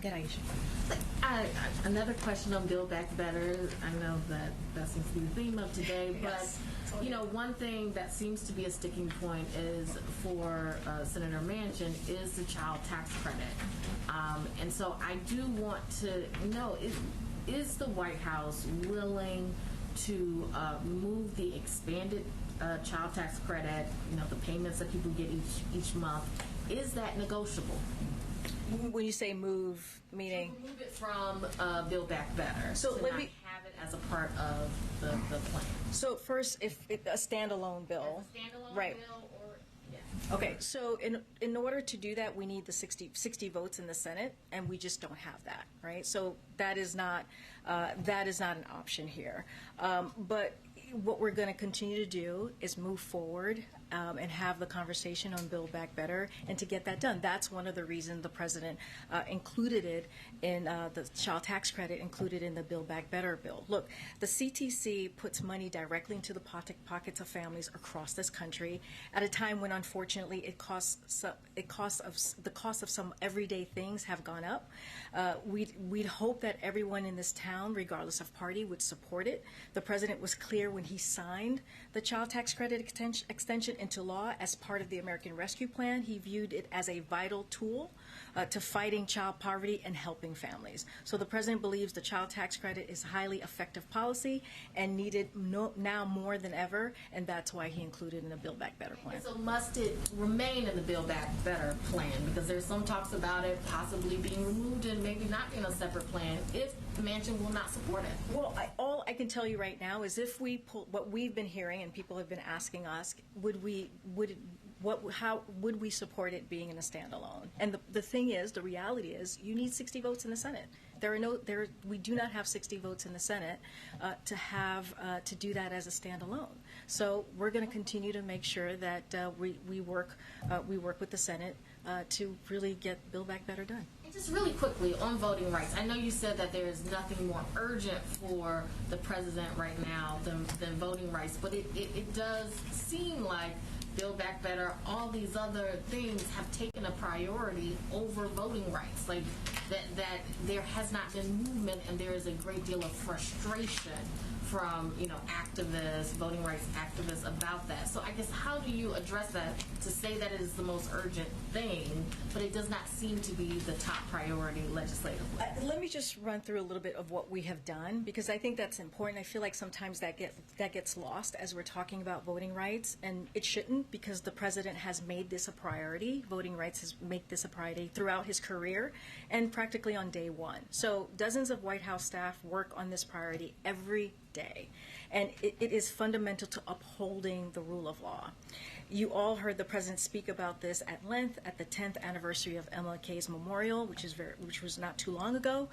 Good, Aisha. Another question on Build Back Better. I know that seems to be the theme of today, Yes. but one thing that seems to be a sticking point is for Senator Manchin is the child tax credit, and so I do want to know is the White House willing to move the expanded child tax credit, the payments that people get each month, is that negotiable? When you say move, meaning? So move it from Build Back Better. So let me have it as a part of the plan. So first, if a standalone bill, right? Bill or, yeah. Okay. So in order to do that, we need the 60 votes in the Senate, and we just don't have that, right? So that is not an option here. But what we're going to continue to do is move forward and have the conversation on Build Back Better, and to get that done. That's one of the reasons the president included it in the child tax credit, included in the Build Back Better bill. Look, the CTC puts money directly into the pockets of families across this country at a time when, unfortunately, the cost of some everyday things have gone up. We'd hope that everyone in this town, regardless of party, would support it. The president was clear when he signed the child tax credit extension into law as part of the American Rescue Plan. He viewed it as a vital tool to fighting child poverty and helping families. So the president believes the child tax credit is highly effective policy and needed now more than ever, and that's why he included it in the Build Back Better plan. And so must it remain in the Build Back Better plan? Because there's some talks about it possibly being removed and maybe not being a separate plan if Manchin will not support it. Well, all I can tell you right now is if we pull what we've been hearing and people have been asking us, how would we support it being in a standalone? And the thing is, the reality is, you need 60 votes in the Senate. We do not have 60 votes in the Senate to do that as a standalone. So we're going to continue to make sure that we work with the Senate to really get Build Back Better done. And just really quickly on voting rights, I know you said that there is nothing more urgent for the president right now than voting rights, but it does seem like Build Back Better, all these other things have taken a priority over voting rights. Like that there has not been movement, and there is a great deal of frustration from, activists, voting rights activists about that. So I guess how do you address that to say that it is the most urgent thing, but it does not seem to be the top priority legislatively? Let me just run through a little bit of what we have done, because I think that's important. I feel like sometimes that gets lost as we're talking about voting rights, and it shouldn't, because the president has made this a priority. Voting rights has made this a priority throughout his career and practically on day one. So dozens of White House staff work on this priority every day, and it is fundamental to upholding the rule of law. You all heard the president speak about this at length at the 10th anniversary of MLK's memorial, which was not too long ago,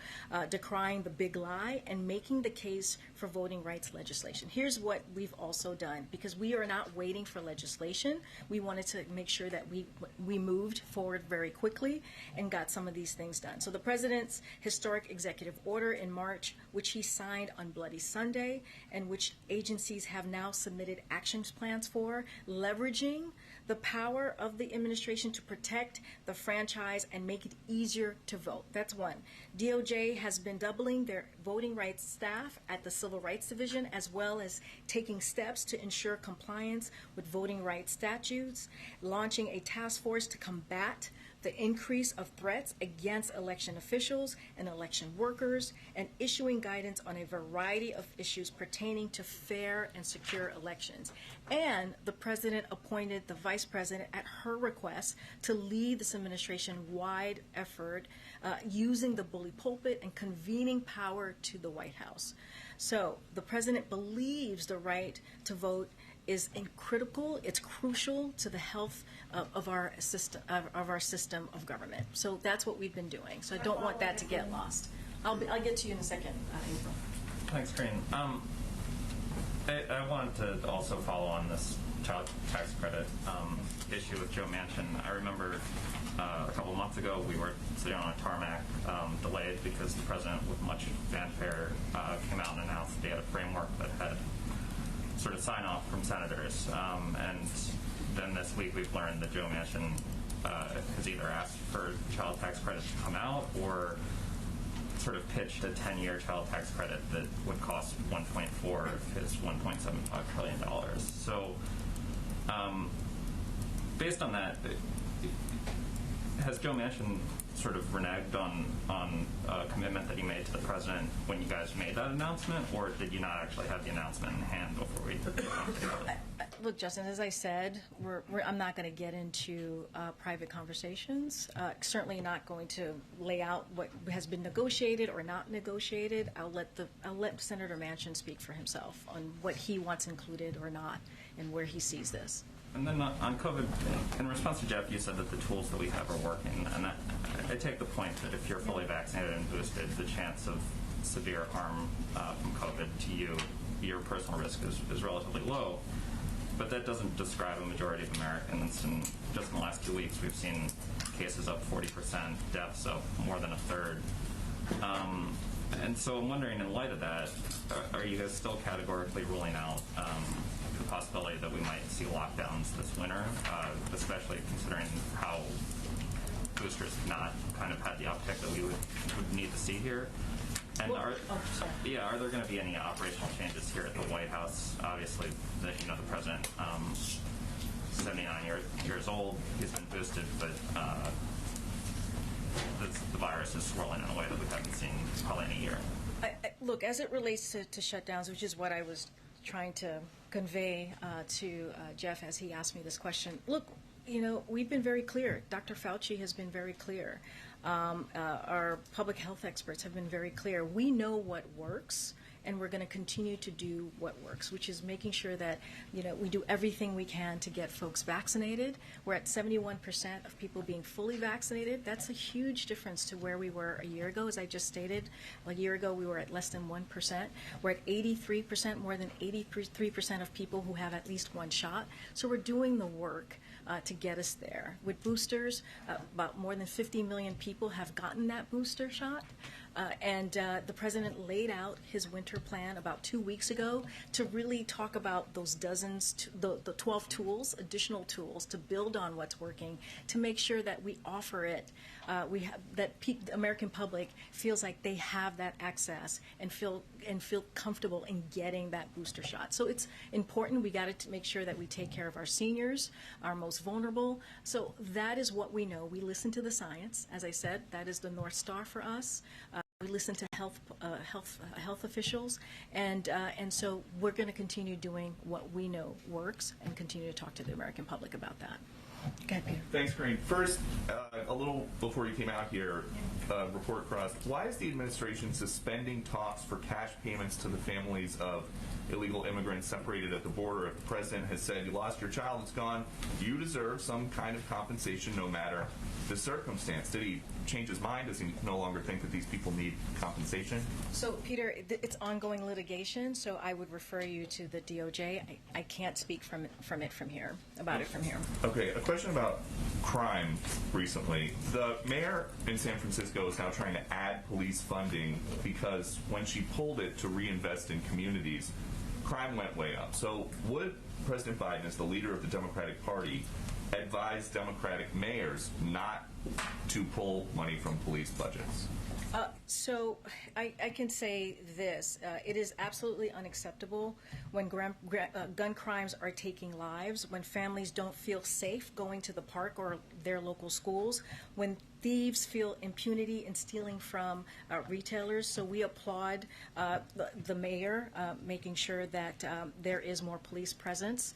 decrying the big lie and making the case for voting rights legislation. Here's what we've also done, because we are not waiting for legislation. We wanted to make sure that we moved forward very quickly and got some of these things done. So the president's historic executive order in March, which he signed on Bloody Sunday, and which agencies have now submitted action plans for, leveraging the power of the administration to protect the franchise and make it easier to vote. That's one. DOJ has been doubling their voting rights staff at the Civil Rights Division, as well as taking steps to ensure compliance with voting rights statutes, launching a task force to combat the increase of threats against election officials and election workers, and issuing guidance on a variety of issues pertaining to fair and secure elections. And the president appointed the vice president at her request to lead this administration-wide effort using the bully pulpit and convening power to the White House. So the president believes the right to vote is critical, it's crucial to the health of our system of government. So that's what we've been doing. So I don't want that to get lost. I'll get to you in a second, April. Thanks, Karine. I wanted to also follow on this child tax credit issue with Joe Manchin. I remember a couple of months ago we were sitting on a tarmac, delayed because the president, with much fanfare, came out and announced the data framework that had sort of sign off from senators. And then this week we've learned that Joe Manchin has either asked for child tax credits to come out or sort of pitched a 10-year child tax credit that would cost 1.4 of his $1.75 trillion. So based on that, has Joe Manchin sort of reneged on a commitment that he made to the president when you guys made that announcement, or did you not actually have the announcement in hand before we did the announcement? Look, Justin, as I said, I'm not going to get into private conversations. Certainly not going to lay out what has been negotiated or not negotiated. I'll let Senator Manchin speak for himself on what he wants included or not and where he sees this. And then on COVID, in response to Jeff, you said that the tools that we have are working. And I take the point that if you're fully vaccinated and boosted, the chance of severe harm from COVID to you, your personal risk is relatively low. But that doesn't describe a majority of Americans. And just in the last 2 weeks, we've seen cases up 40%, deaths up more than a third. And so I'm wondering, in light of that, are you guys still categorically ruling out the possibility that we might see lockdowns this winter, especially considering how boosters have not kind of had the uptick that we would need to see here? And are there going to be any operational changes here at the White House? Obviously, the president, 79 years old, he's been boosted, but the virus is swirling in a way that we haven't seen probably in a year. Look, as it relates to shutdowns, which is what I was trying to convey to Jeff as he asked me this question. Look, we've been very clear. Dr. Fauci has been very clear. Our public health experts have been very clear. We know what works, and we're going to continue to do what works, which is making sure that we do everything we can to get folks vaccinated. We're at 71% of people being fully vaccinated. That's a huge difference to where we were a year ago. As I just stated, a year ago we were at less than 1%. We're at 83%, more than 83% of people who have at least one shot. So we're doing the work to get us there. With boosters, about more than 50 million people have gotten that booster shot. And the president laid out his winter plan about 2 weeks ago to really talk about those the 12 tools, additional tools to build on what's working, to make sure that we offer it, the American public feels like they have that access and feel comfortable in getting that booster shot. So it's important. We got to make sure that we take care of our seniors, our most vulnerable. So that is what we know. We listen to the science. As I said, that is the North Star for us. We listen to health officials, and so we're going to continue doing what we know works and continue to talk to the American public about that. Go ahead, Peter. Thanks, Karine. First, a little before you came out here, report crossed. Why is the administration suspending talks for cash payments to the families of illegal immigrants separated at the border? If the president has said, you lost your child, it's gone, you deserve some kind of compensation no matter the circumstance. Did he change his mind? Does he no longer think that these people need compensation? So, Peter, it's ongoing litigation, so I would refer you to the DOJ. I can't speak about it from here. Okay, a question about crime recently. The mayor in San Francisco is now trying to add police funding because when she pulled it to reinvest in communities, crime went way up. So would President Biden, as the leader of the Democratic Party, advise Democratic mayors not to pull money from police budgets? So I can say this. It is absolutely unacceptable when gun crimes are taking lives, when families don't feel safe going to the park or their local schools, when thieves feel impunity in stealing from retailers. So we applaud the mayor making sure that there is more police presence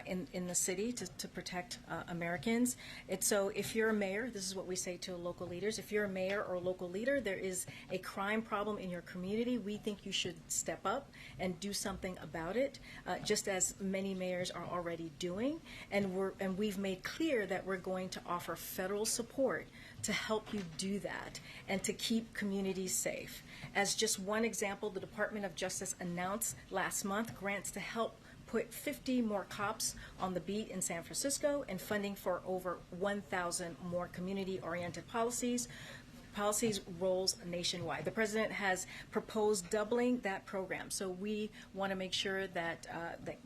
in the city to protect Americans. So if you're a mayor, this is what we say to local leaders, if you're a mayor or a local leader, there is a crime problem in your community, we think you should step up and do something about it, just as many mayors are already doing. And we've made clear that we're going to offer federal support to help you do that and to keep communities safe. As just one example, the Department of Justice announced last month grants to help put 50 more cops on the beat in San Francisco and funding for over 1,000 more community-oriented policies roles nationwide. The president has proposed doubling that program. So we want to make sure that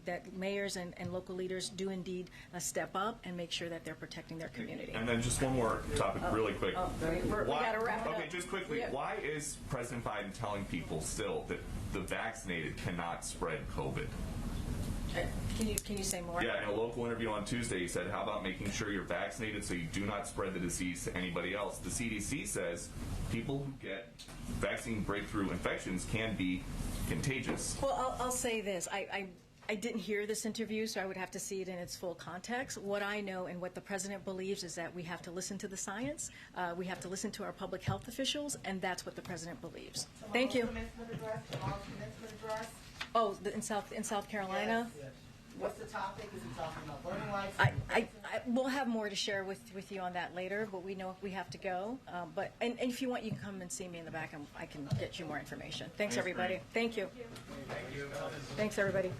that mayors and local leaders do indeed step up and make sure that they're protecting their community. And then just one more topic really quick. We got to wrap it up. Okay, just quickly, why is President Biden telling people still that the vaccinated cannot spread COVID? Can you say more? Yeah, in a local interview on Tuesday, he said, how about making sure you're vaccinated so you do not spread the disease to anybody else? The CDC says people who get vaccine breakthrough infections can be contagious. Well, I'll say this. I didn't hear this interview, so I would have to see it in its full context. What I know and what the president believes is that we have to listen to the science, we have to listen to our public health officials, and that's what the president believes. Thank you. Oh, in South Carolina? Yes. What's the topic? Is it talking about learning life? We'll have more to share with you on that later, but we know we have to go. And if you want, you can come and see me in the back, and I can get you more information. Thanks everybody. Thank you. Thank you. Thanks, everybody.